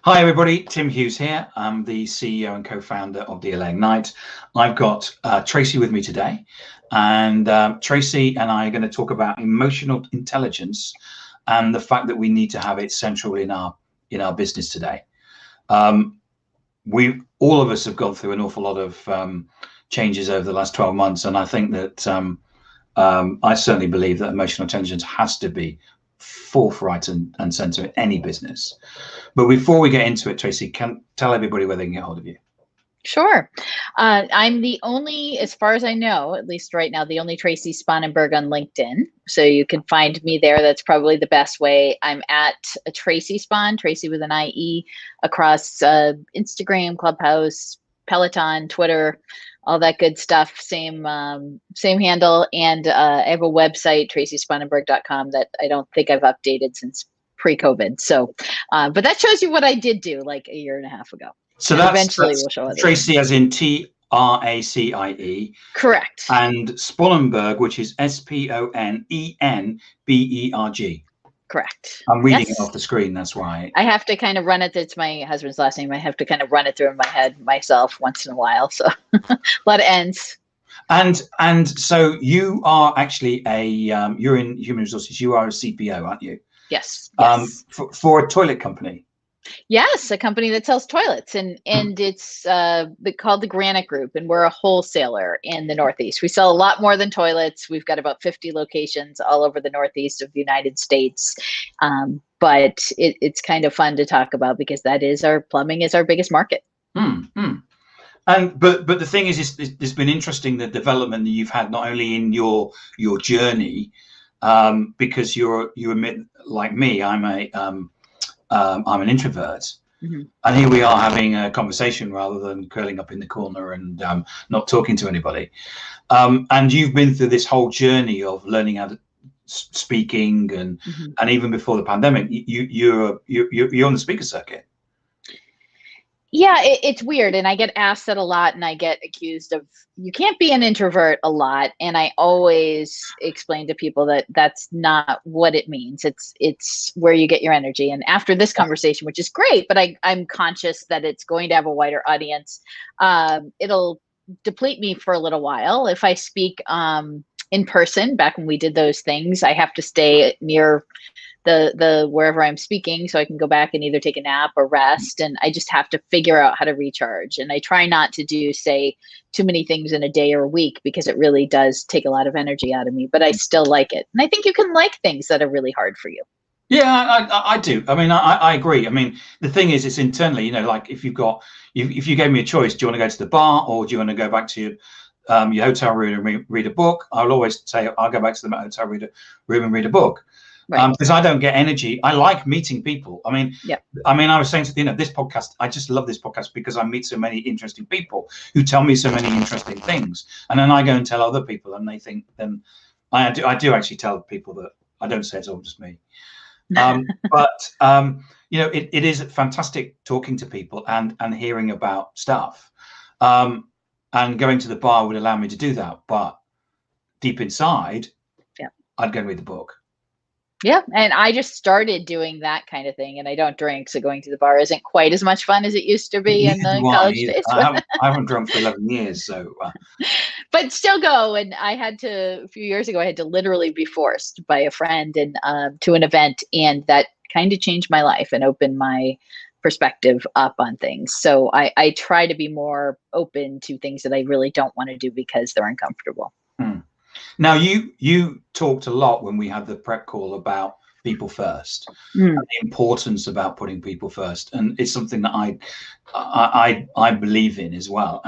Hi everybody, Tim Hughes here. I'm the CEO and co-founder of DLA Ignite. I've got Tracie with me today, and Tracie and I are going to talk about emotional intelligence and the fact that we need to have it central in our business today. All of us have gone through an awful lot of changes over the last 12 months, and I think that I certainly believe that emotional intelligence has to be forthright and center in any business. But before we get into it, Tracie, can tell everybody where they can get hold of you. Sure. I'm the only, as far as I know, at least right now, the only Tracie Sponenberg on LinkedIn. So you can find me there. That's probably the best way. I'm at Tracie Spon, Tracie with an IE, across Instagram, Clubhouse, Peloton, Twitter, all that good stuff. Same handle. And I have a website, traciesponenberg.com, that I don't think I've updated since pre-COVID. So, but that shows you what I did do like a year and a half ago. So that's we'll show Tracie as in Tracie. Correct. And Sponenberg, which is Sponenberg. Correct. I'm reading it off the screen, that's why. I have to kind of run it. It's my husband's last name. I have to kind of run it through in my head myself once in a while. So a lot of N's. And so you are actually you're in human resources. You are a CPO, aren't you? Yes. For a toilet company. Yes, a company that sells toilets, and it's called the Granite Group, and we're a wholesaler in the Northeast. We sell a lot more than toilets. We've got about 50 locations all over the Northeast of the United States, but it's kind of fun to talk about because that is plumbing is our biggest market. And but the thing is, it's been interesting, the development that you've had, not only in your journey, because you admit, like me, I'm an introvert, and here we are having a conversation rather than curling up in the corner and not talking to anybody. And you've been through this whole journey of learning how to speaking, and even before the pandemic, you're on the speaker circuit. Yeah, it's weird. And I get asked that a lot, and I get accused of, you can't be an introvert a lot. And I always explain to people that that's not what it means. It's where you get your energy. And after this conversation, which is great, but I'm conscious that it's going to have a wider audience, it'll deplete me for a little while. If I speak in person, back when we did those things, I have to stay near the wherever I'm speaking, so I can go back and either take a nap or rest, and I just have to figure out how to recharge. And I try not to do, say, too many things in a day or a week, because it really does take a lot of energy out of me, but I still like it. And I think you can like things that are really hard for you. Yeah, I do. I mean, I agree. I mean, the thing is, it's internally, like if you gave me a choice, do you want to go to the bar or do you want to go back to your hotel room and read a book? I'll always say I'll go back to the hotel room and read a book. Right. Because I don't get energy. I like meeting people. I mean, I was saying to this podcast, I just love this podcast because I meet so many interesting people who tell me so many interesting things, and then I go and tell other people, and they think. Then I do actually tell people that I don't say it's all just me. But it is fantastic talking to people and hearing about stuff, and going to the bar would allow me to do that. But deep inside, I'd go and read the book. Yeah, and I just started doing that kind of thing, and I don't drink, so going to the bar isn't quite as much fun as it used to be in the college days. I haven't drunk for 11 years, so. But still go, and a few years ago, I had to literally be forced by a friend and to an event, and that kind of changed my life and opened my perspective up on things. So I try to be more open to things that I really don't want to do because they're uncomfortable. Now, you talked a lot when we had the prep call about people first, and the importance about putting people first, and it's something that I believe in as well.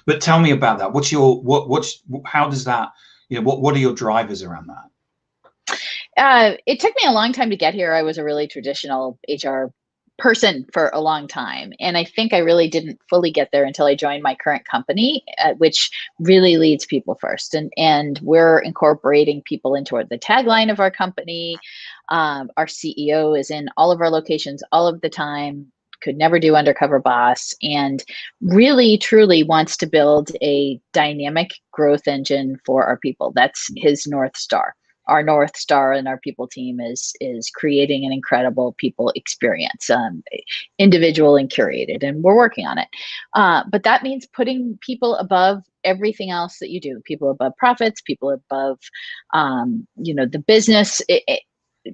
But tell me about that. How does that? What are your drivers around that? It took me a long time to get here. I was a really traditional HR person for a long time, and I think I really didn't fully get there until I joined my current company, which really leads people first, and we're incorporating people into the tagline of our company. Our CEO is in all of our locations all of the time, could never do undercover boss, and really truly wants to build a dynamic growth engine for our people. That's his North Star. our North Star and our people team is creating an incredible people experience, individual and curated, and we're working on it. But that means putting people above everything else that you do, people above profits, people above, the business.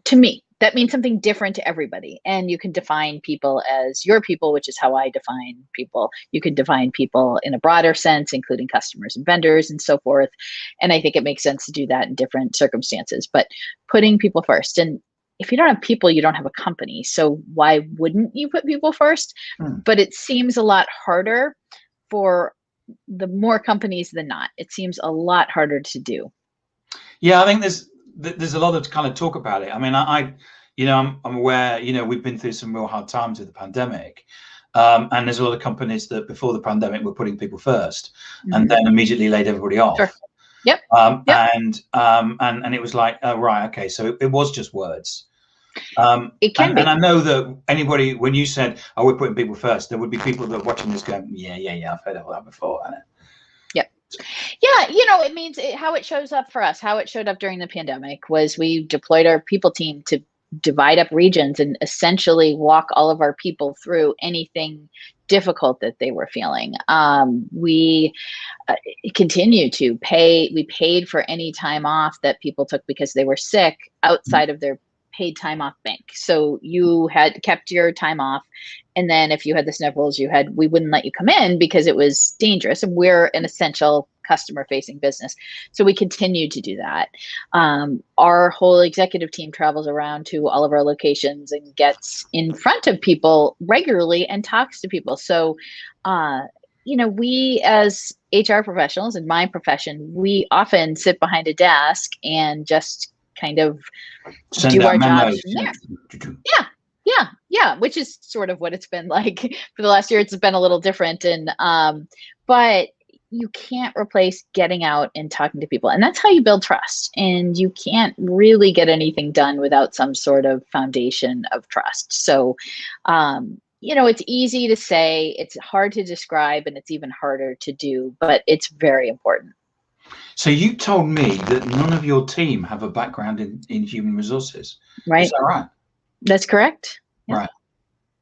To me, that means something different to everybody. And you can define people as your people, which is how I define people. You can define people in a broader sense, including customers and vendors and so forth. And I think it makes sense to do that in different circumstances, but putting people first. And if you don't have people, you don't have a company. So why wouldn't you put people first? But it seems a lot harder for the more companies than not. It seems a lot harder to do. Yeah, I think there's a lot of kind of talk about it. I mean, I'm aware, we've been through some real hard times with the pandemic. And there's a lot of companies that before the pandemic were putting people first and then immediately laid everybody off. Sure. Yep. And it was like, oh, right, okay. So it was just words. It can be. And I know that anybody, when you said, oh, we're putting people first, there would be people that are watching this going, yeah, I've heard of that before. Yep. Yeah, it means how it shows up for us, how it showed up during the pandemic was we deployed our people team to divide up regions and essentially walk all of our people through anything difficult that they were feeling. We continue to pay. We paid for any time off that people took because they were sick outside of their paid time off bank. So you had kept your time off. And then if you had the sniffles, we wouldn't let you come in because it was dangerous. And we're an essential customer facing business. So we continue to do that. Our whole executive team travels around to all of our locations and gets in front of people regularly and talks to people. So, we as HR professionals in my profession, we often sit behind a desk and just kind of do our jobs from there. Yeah, which is sort of what it's been like for the last year. It's been a little different, and but you can't replace getting out and talking to people, and that's how you build trust. And you can't really get anything done without some sort of foundation of trust. So, it's easy to say, it's hard to describe, and it's even harder to do, but it's very important. So you told me that none of your team have a background in human resources. Right. Is that right? That's correct. Yeah. Right.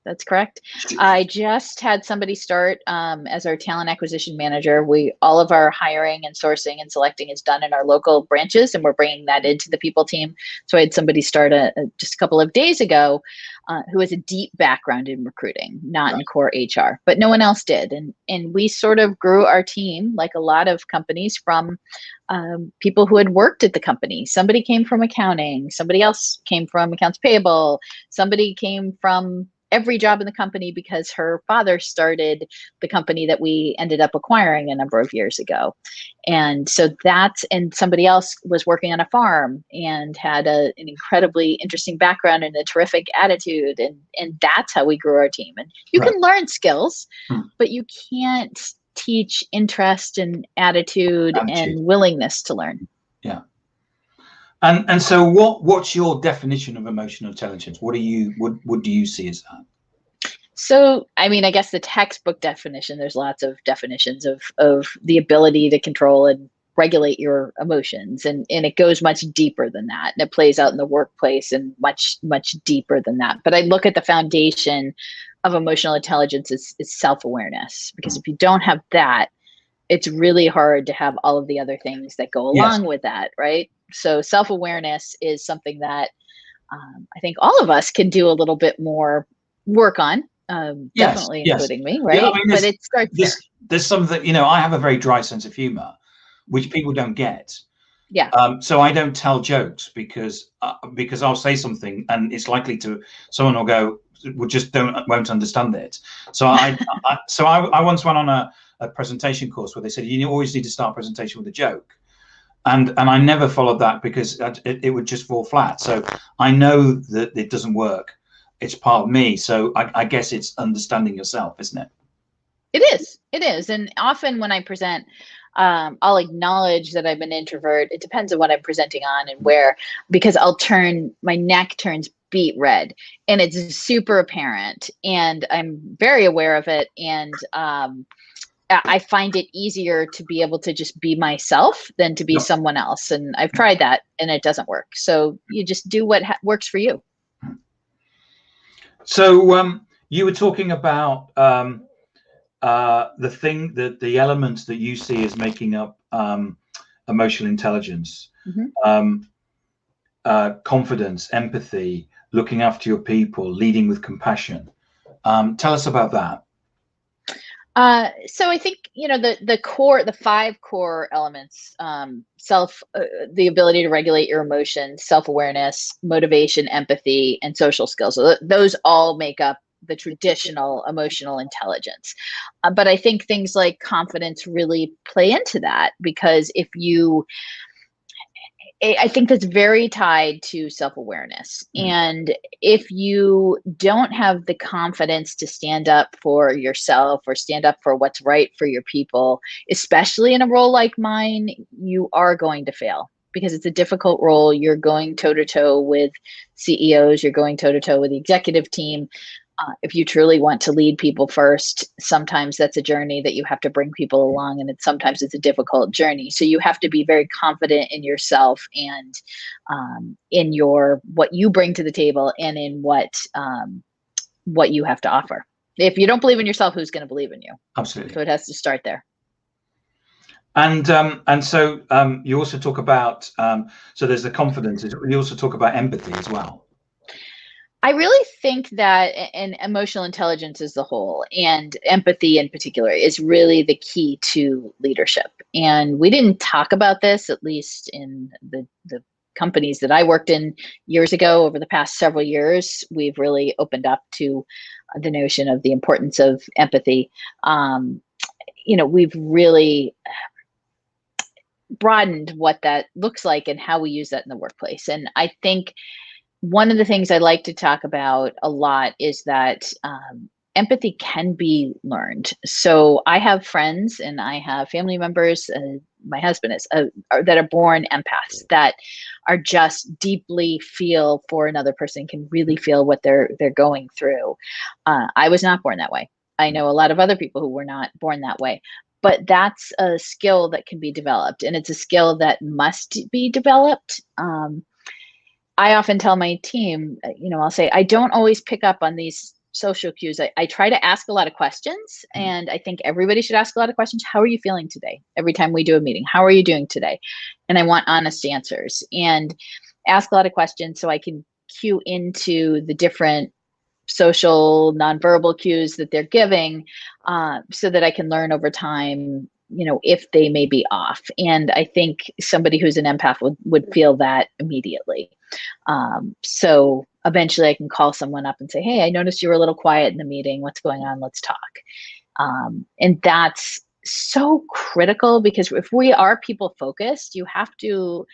That's correct. I just had somebody start as our talent acquisition manager. All of our hiring and sourcing and selecting is done in our local branches, and we're bringing that into the people team. So I had somebody start just a couple of days ago who has a deep background in recruiting, not in core HR, but no one else did. And we sort of grew our team, like a lot of companies, from people who had worked at the company. Somebody came from accounting, somebody else came from accounts payable, somebody came from every job in the company because her father started the company that we ended up acquiring a number of years ago. And so and somebody else was working on a farm and had an incredibly interesting background and a terrific attitude. And that's how we grew our team. And you can learn skills, but you can't teach interest and attitude and willingness to learn. Yeah. And so what's your definition of emotional intelligence? What do you see as that? So, I mean, I guess the textbook definition, there's lots of definitions of the ability to control and regulate your emotions. And it goes much deeper than that. And it plays out in the workplace and much, much deeper than that. But I look at the foundation of emotional intelligence is self-awareness, because if you don't have that, it's really hard to have all of the other things that go along with that, right? So self-awareness is something that I think all of us can do a little bit more work on, definitely including me, right? Yeah, I mean, but it starts there. There's something, I have a very dry sense of humor, which people don't get. Yeah. So I don't tell jokes because I'll say something and it's likely someone will go, won't understand it. So I once went on a presentation course where they said you always need to start a presentation with a joke, and I never followed that because it would just fall flat. So I know that it doesn't work. It's part of me. So I guess it's understanding yourself, isn't it? It is. And often when I present, I'll acknowledge that I'm an introvert. It depends on what I'm presenting on and where, because my neck turns beet red and it's super apparent and I'm very aware of it. And I find it easier to be able to just be myself than to be someone else. And I've tried that and it doesn't work. So you just do what works for you. So you were talking about the elements that you see as making up emotional intelligence, confidence, empathy, looking after your people, leading with compassion. Tell us about that. So I think, the 5 core elements, the ability to regulate your emotions, self-awareness, motivation, empathy, and social skills. So those all make up the traditional emotional intelligence. But I think things like confidence really play into that, because I think that's very tied to self-awareness. And if you don't have the confidence to stand up for yourself or stand up for what's right for your people, especially in a role like mine, you are going to fail, because it's a difficult role. You're going toe-to-toe with CEOs, you're going toe-to-toe with the executive team. If you truly want to lead people first, sometimes that's a journey that you have to bring people along, and sometimes it's a difficult journey. So you have to be very confident in yourself and in what you bring to the table and in what you have to offer. If you don't believe in yourself, who's going to believe in you? Absolutely. So it has to start there. And so you also talk about so there's the confidence. You also talk about empathy as well. I really think that an emotional intelligence as a whole, and empathy in particular, is really the key to leadership. And we didn't talk about this, at least in the companies that I worked in years ago. Over the past several years, we've really opened up to the notion of the importance of empathy. We've really broadened what that looks like and how we use that in the workplace. And I think one of the things I like to talk about a lot is that empathy can be learned. So I have friends and I have family members, my husband is, that are born empaths, that are just deeply feel for another person, can really feel what they're going through. I was not born that way. I know a lot of other people who were not born that way. But that's a skill that can be developed, and it's a skill that must be developed. I often tell my team, I'll say, I don't always pick up on these social cues. I try to ask a lot of questions, and I think everybody should ask a lot of questions. How are you feeling today? Every time we do a meeting, how are you doing today? And I want honest answers, and ask a lot of questions so I can cue into the different social nonverbal cues that they're giving, so that I can learn over time, if they may be off. And I think somebody who's an empath would feel that immediately. So eventually I can call someone up and say, hey, I noticed you were a little quiet in the meeting. What's going on? Let's talk. And that's so critical, because if we are people focused, you have to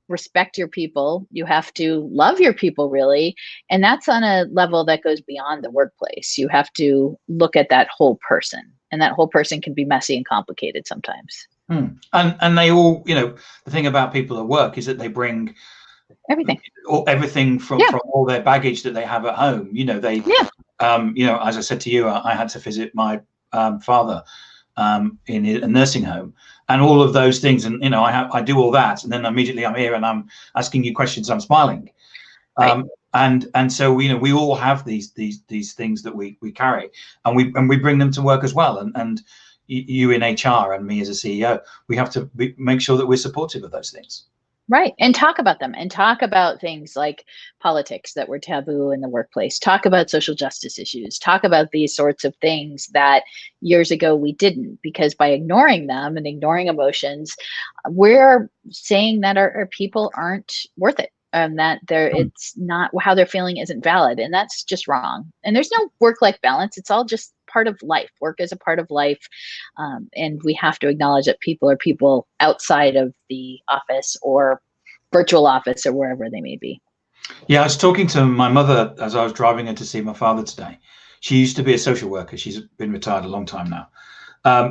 respect your people. You have to love your people, really. And that's on a level that goes beyond the workplace. You have to look at that whole person, and that whole person can be messy and complicated sometimes. And they all, the thing about people at work is that they bring everything from all their baggage that they have at home. As I said to you, I had to visit my father in a nursing home, and all of those things, and I do all that, and then immediately I'm here and I'm asking you questions, I'm smiling. Right. And so we all have these things that we carry, and we bring them to work as well, and you in HR and me as a CEO, we have to make sure that we're supportive of those things. Right. And talk about them, and talk about things like politics that were taboo in the workplace. Talk about social justice issues. Talk about these sorts of things that years ago we didn't, because by ignoring them and ignoring emotions, we're saying that our people aren't worth it, and that it's not, how they're feeling isn't valid. And that's just wrong. And there's no work-life balance. It's all just part of life. Work is a part of life. And we have to acknowledge that people are people outside of the office or virtual office or wherever they may be. Yeah, I was talking to my mother as I was driving her to see my father today. She used to be a social worker. She's been retired a long time now.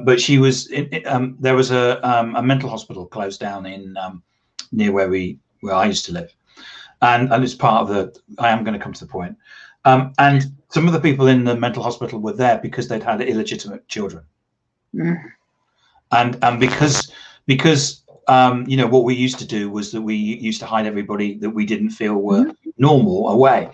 But she was there was a mental hospital closed down in near where I used to live. And it's part of I am going to come to the point. And some of the people in the mental hospital were there because they'd had illegitimate children. And because what we used to do was that we used to hide everybody that we didn't feel were normal away.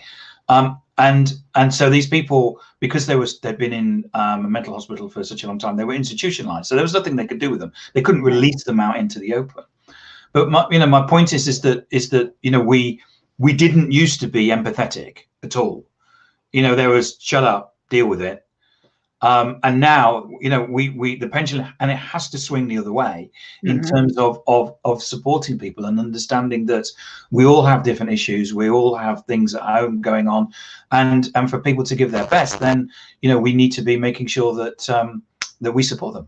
And so these people, because they'd been in a mental hospital for such a long time, they were institutionalized. So there was nothing they could do with them. They couldn't release them out into the open. But my point is that we didn't used to be empathetic at all. There was shut up, deal with it. And now, the pendulum, and it has to swing the other way in terms of supporting people and understanding that we all have different issues, we all have things at home going on, and for people to give their best, then we need to be making sure that that we support them.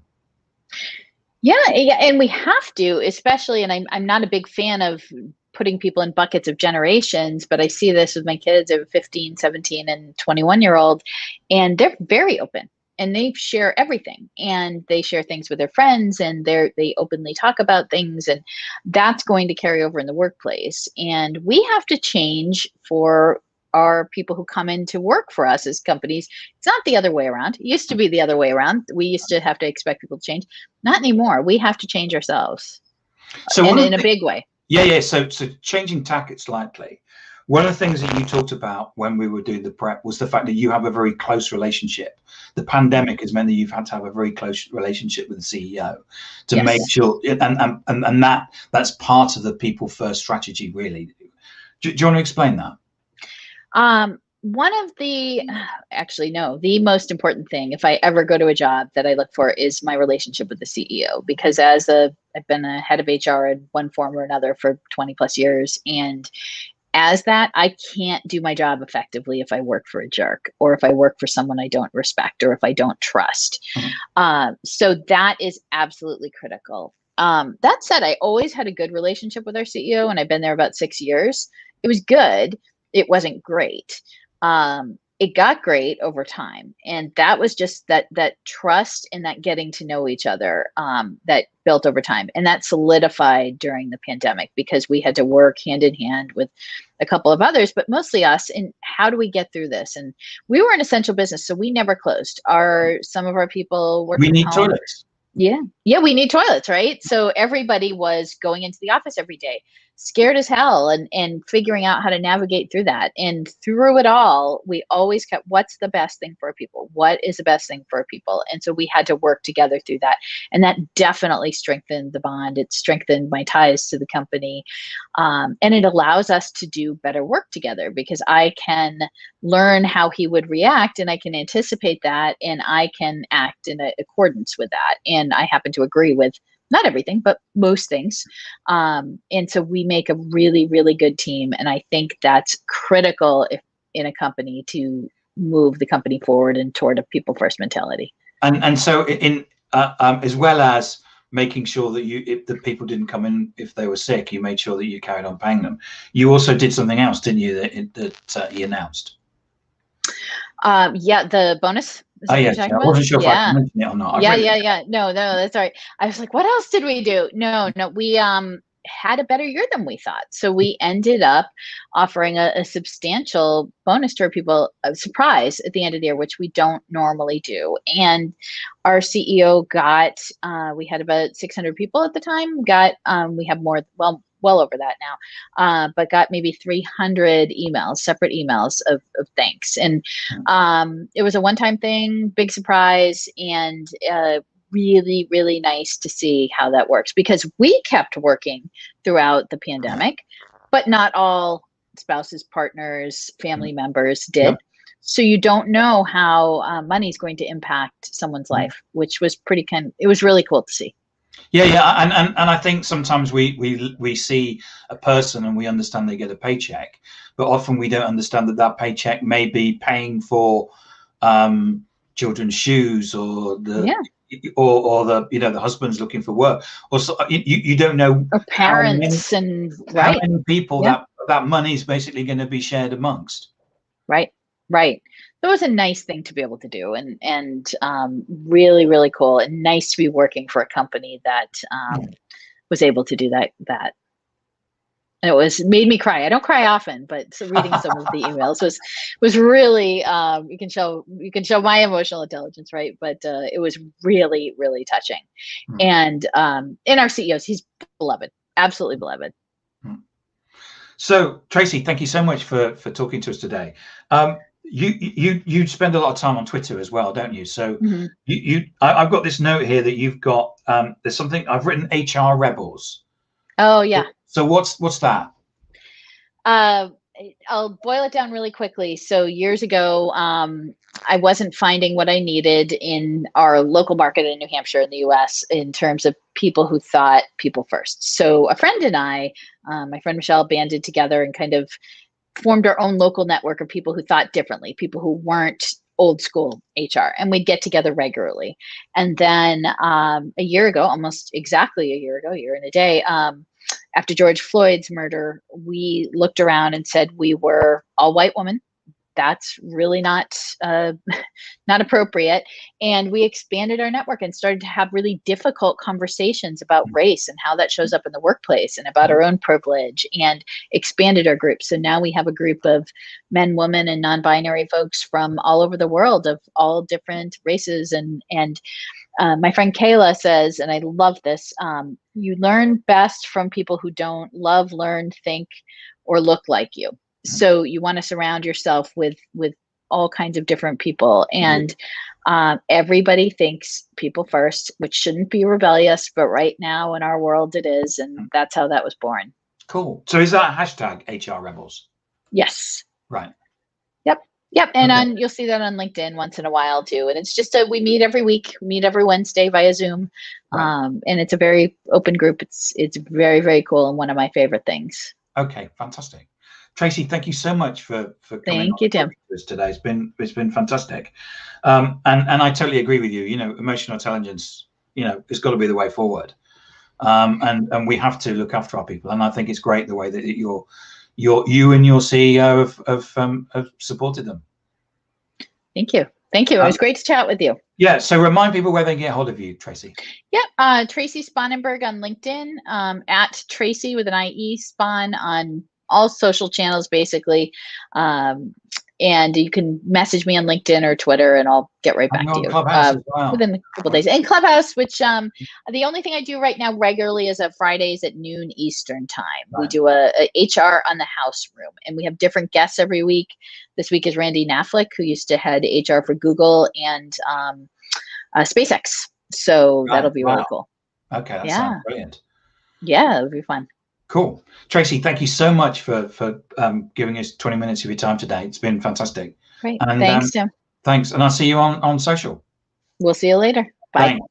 Yeah, and we have to, especially, and I'm not a big fan of putting people in buckets of generations, but I see this with my kids of 15, 17, and 21-year-old, and they're very open. And they share everything, and they share things with their friends, and they openly talk about things, and that's going to carry over in the workplace. And we have to change for our people who come in to work for us as companies. It's not the other way around. It used to be the other way around. We used to have to expect people to change. Not anymore. We have to change ourselves, and in a big way. Yeah. So changing tack slightly. One of the things that you talked about when we were doing the prep was the fact that you have a very close relationship. The pandemic has meant that you've had to have a very close relationship with the CEO to make sure, and that's part of the people first strategy, really. Do you want to explain that? One of the most important thing, if I ever go to a job, that I look for is my relationship with the CEO, because I've been a head of HR in one form or another for 20 plus years, and as that, I can't do my job effectively if I work for a jerk, or if I work for someone I don't respect, or if I don't trust. So that is absolutely critical. That said, I always had a good relationship with our CEO, and I've been there about 6 years. It was good. It wasn't great. It got great over time. And that was just that trust and that getting to know each other that built over time. And that solidified during the pandemic, because we had to work hand in hand with a couple of others, but mostly us. And how do we get through this? And we were an essential business, so we never closed. Some of our people work from home. We need toilets. Yeah, we need toilets, right? So everybody was going into the office every day, scared as hell, and figuring out how to navigate through that. And through it all, we always kept, what's the best thing for our people? What is the best thing for our people? And so we had to work together through that. And that definitely strengthened the bond. It strengthened my ties to the company. And it allows us to do better work together, because I can learn how he would react, and I can anticipate that, and I can act in accordance with that. And I happen to agree with not everything, but most things. And so we make a really, really good team. And I think that's critical in a company to move the company forward and toward a people first mentality. And so as well as making sure that if the people didn't come in if they were sick, you made sure that you carried on paying them. You also did something else, didn't you, that he announced? The bonus. Oh, yes. I wasn't sure if I could mention it or not. Yeah. No, that's all right. I was like, what else did we do? No, we had a better year than we thought. So we ended up offering a substantial bonus to our people, a surprise at the end of the year, which we don't normally do. And our CEO got, we had about 600 people at the time, we have more, well over that now, but got maybe 300 emails, separate emails of thanks. And it was a one-time thing, big surprise, and really, really nice to see how that works, because we kept working throughout the pandemic, but not all spouses, partners, family members did. Yep. So you don't know how money is going to impact someone's life, which was it was really cool to see. Yeah, and I think sometimes we see a person and we understand they get a paycheck, but often we don't understand that paycheck may be paying for children's shoes, or or the husband's looking for work, or so, you don't know, or parents, how many people that money is basically going to be shared amongst. Right. It was a nice thing to be able to do, and really, really cool, and nice to be working for a company that was able to do that. And it made me cry. I don't cry often, but reading some of the emails was really, you can show my emotional intelligence, right? But it was really, really touching. And in our CEOs, he's beloved, absolutely beloved. So Tracie, thank you so much for talking to us today. You spend a lot of time on Twitter as well, don't you? So I've got this note here that you've got. There's something I've written, HR Rebels. Oh yeah. So what's that? I'll boil it down really quickly. So years ago, I wasn't finding what I needed in our local market in New Hampshire in the US in terms of people who thought people first. So a friend and I, my friend Michelle, banded together and kind of formed our own local network of people who thought differently, people who weren't old school HR, and we'd get together regularly. And then a year ago, almost exactly a year and a day, after George Floyd's murder, we looked around and said we were all white women. That's really not appropriate. And we expanded our network and started to have really difficult conversations about race and how that shows up in the workplace and about our own privilege, and expanded our group. So now we have a group of men, women, and non-binary folks from all over the world of all different races. And my friend Kayla says, and I love this, you learn best from people who don't love, learn, think, or look like you. So you want to surround yourself with all kinds of different people. And everybody thinks people first, which shouldn't be rebellious, but right now in our world it is. And that's how that was born. Cool. So is that hashtag HR Rebels? Yes. Right. Yep. And you'll see that on LinkedIn once in a while too. And it's just we meet every week, we meet every Wednesday via Zoom. Right. And it's a very open group. It's very, very cool. And one of my favorite things. Okay. Fantastic. Tracie, thank you so much for coming Thank you, Tim. To us today. It's been fantastic. And I totally agree with you. You know, emotional intelligence, it's got to be the way forward. And we have to look after our people. And I think it's great the way that you and your CEO have supported them. Thank you. It was great to chat with you. Yeah. So remind people where they can get hold of you, Tracie. Yeah. Tracie Sponenberg on LinkedIn, at Tracie with an IE, Spon on all social channels, basically. And you can message me on LinkedIn or Twitter, and I'll get right back to you as well. within a couple days. And Clubhouse, which the only thing I do right now regularly is Fridays at noon Eastern time. Right. We do a HR on the House room, and we have different guests every week. This week is Randy Knaflick, who used to head HR for Google and SpaceX. So that'll be really cool. Okay, that sounds brilliant. Yeah, it'll be fun. Cool. Tracie, thank you so much for giving us 20 minutes of your time today. It's been fantastic. Great. And thanks, Tim. Thanks. And I'll see you on social. We'll see you later. Bye. Thanks. Bye.